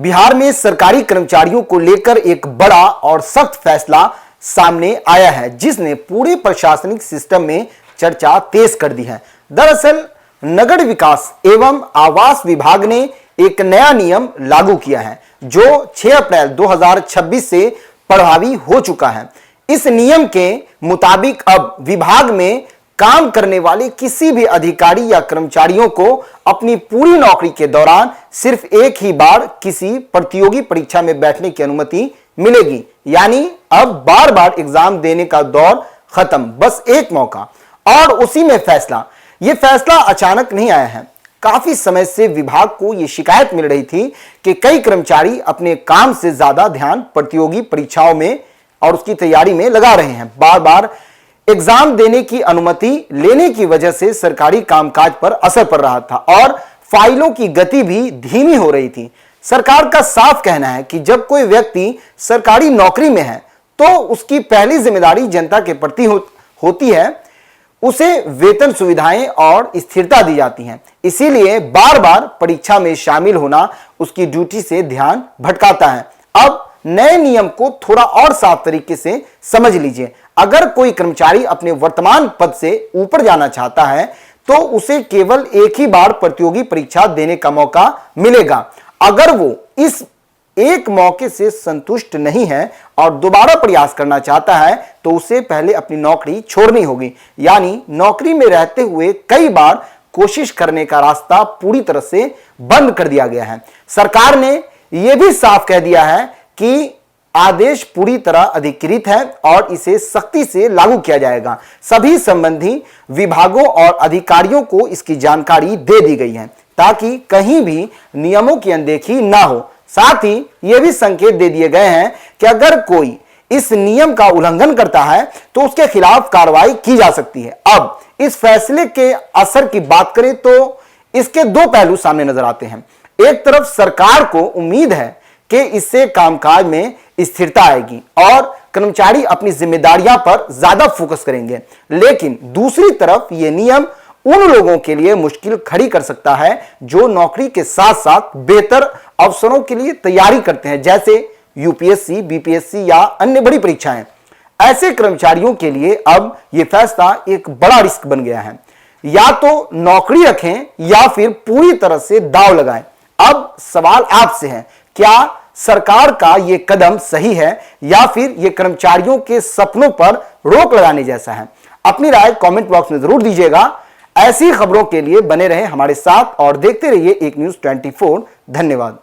बिहार में सरकारी कर्मचारियों को लेकर एक बड़ा और सख्त फैसला सामने आया है, जिसने पूरे प्रशासनिक सिस्टम में चर्चा तेज कर दी है। दरअसल नगर विकास एवं आवास विभाग ने एक नया नियम लागू किया है, जो 6 अप्रैल 2026 से प्रभावी हो चुका है। इस नियम के मुताबिक अब विभाग में काम करने वाले किसी भी अधिकारी या कर्मचारियों को अपनी पूरी नौकरी के दौरान सिर्फ एक ही बार किसी प्रतियोगी परीक्षा में बैठने की अनुमति मिलेगी। यानी अब बार बार एग्जाम देने का दौर खत्म, बस एक मौका और उसी में फैसला। यह फैसला अचानक नहीं आया है। काफी समय से विभाग को यह शिकायत मिल रही थी कि कई कर्मचारी अपने काम से ज्यादा ध्यान प्रतियोगी परीक्षाओं में और उसकी तैयारी में लगा रहे हैं। बार बार एग्जाम देने की अनुमति लेने की वजह से सरकारी कामकाज पर असर पड़ रहा था और फाइलों की गति भी धीमी हो रही थी। सरकार का साफ कहना है कि जब कोई व्यक्ति सरकारी नौकरी में है तो उसकी पहली जिम्मेदारी जनता के प्रति होती है। उसे वेतन सुविधाएं और स्थिरता दी जाती हैं। इसीलिए बार बार परीक्षा में शामिल होना उसकी ड्यूटी से ध्यान भटकाता है। अब नए नियम को थोड़ा और साफ तरीके से समझ लीजिए। अगर कोई कर्मचारी अपने वर्तमान पद से ऊपर जाना चाहता है तो उसे केवल एक ही बार प्रतियोगी परीक्षा देने का मौका मिलेगा। अगर वो इस एक मौके से संतुष्ट नहीं है और दोबारा प्रयास करना चाहता है तो उसे पहले अपनी नौकरी छोड़नी होगी। यानी नौकरी में रहते हुए कई बार कोशिश करने का रास्ता पूरी तरह से बंद कर दिया गया है। सरकार ने यह भी साफ कह दिया है कि आदेश पूरी तरह अधिकृत है और इसे सख्ती से लागू किया जाएगा। सभी संबंधी विभागों और अधिकारियों को इसकी जानकारी दे दी गई है ताकि कहीं भी नियमों की अनदेखी ना हो। साथ ही यह भी संकेत दे दिए गए हैं कि अगर कोई इस नियम का उल्लंघन करता है तो उसके खिलाफ कार्रवाई की जा सकती है। अब इस फैसले के असर की बात करें तो इसके दो पहलू सामने नजर आते हैं। एक तरफ सरकार को उम्मीद है कि इससे कामकाज में स्थिरता आएगी और कर्मचारी अपनी जिम्मेदारियां पर ज्यादा फोकस करेंगे, लेकिन दूसरी तरफ यह नियम उन लोगों के लिए मुश्किल खड़ी कर सकता है जो नौकरी के साथ साथ बेहतर अवसरों के लिए तैयारी करते हैं, जैसे यूपीएससी, बीपीएससी या अन्य बड़ी परीक्षाएं। ऐसे कर्मचारियों के लिए अब यह फैसला एक बड़ा रिस्क बन गया है। या तो नौकरी रखें या फिर पूरी तरह से दांव लगाएं। अब सवाल आपसे है, क्या सरकार का यह कदम सही है या फिर यह कर्मचारियों के सपनों पर रोक लगाने जैसा है? अपनी राय कमेंट बॉक्स में जरूर दीजिएगा। ऐसी खबरों के लिए बने रहें हमारे साथ और देखते रहिए एक न्यूज़ 24। धन्यवाद।